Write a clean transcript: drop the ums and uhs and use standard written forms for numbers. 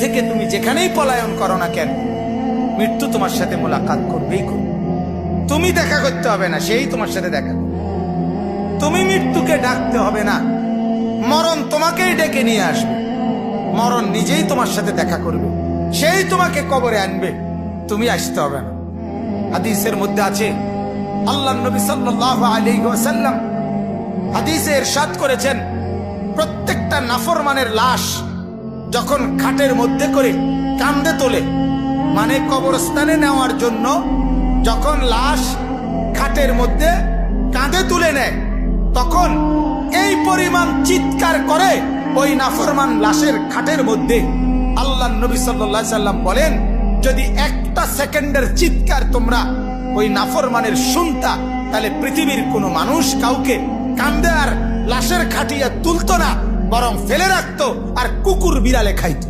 থেকে তুমি যেখানেই পলায়ন করো না কেন, মৃত্যু তোমার সাথে মোলাকাত করবেই করবে। তুমি দেখা করতে হবে না, সেই তোমার সাথে দেখা করবে। তুমি মৃত্যুকে ডাকতে হবে না, মরণ তোমাকেই ডেকে নিয়ে আসবে। মরণ নিজেই তোমার সাথে দেখা করবে, সেই তোমাকে কবরে আনবে, তুমি আসতে হবে না। হাদিসের মধ্যে আছে, আল্লাহর নবী সাল্লাল্লাহু আলাইহি ওয়াসাল্লাম হাদিসে ইরশাদ করেছেন, প্রত্যেকটা নাফরমানের লাশ যখন খাটের মধ্যে করে কাঁধে তোলে, মানে কবরস্থানে নেওয়ার জন্য যখন লাশ খাটের মধ্যে কাঁধে তুলে নেয়, তখন এই পরিমাণ চিৎকার করে ওই নাফরমান লাশের খাটের মধ্যে। আল্লাহর নবী সাল্লাল্লাহু আলাইহি সাল্লাম বলেন, যদি একটা সেকেন্ডের চিৎকার তোমরা ওই নাফরমানের শুনতা, তাহলে পৃথিবীর কোনো মানুষ কাউকে কাঁধে আর লাশের খাটিয়া তুলতো না, বরং ফেলে রাখতো আর কুকুর বিড়ালে খাইতো।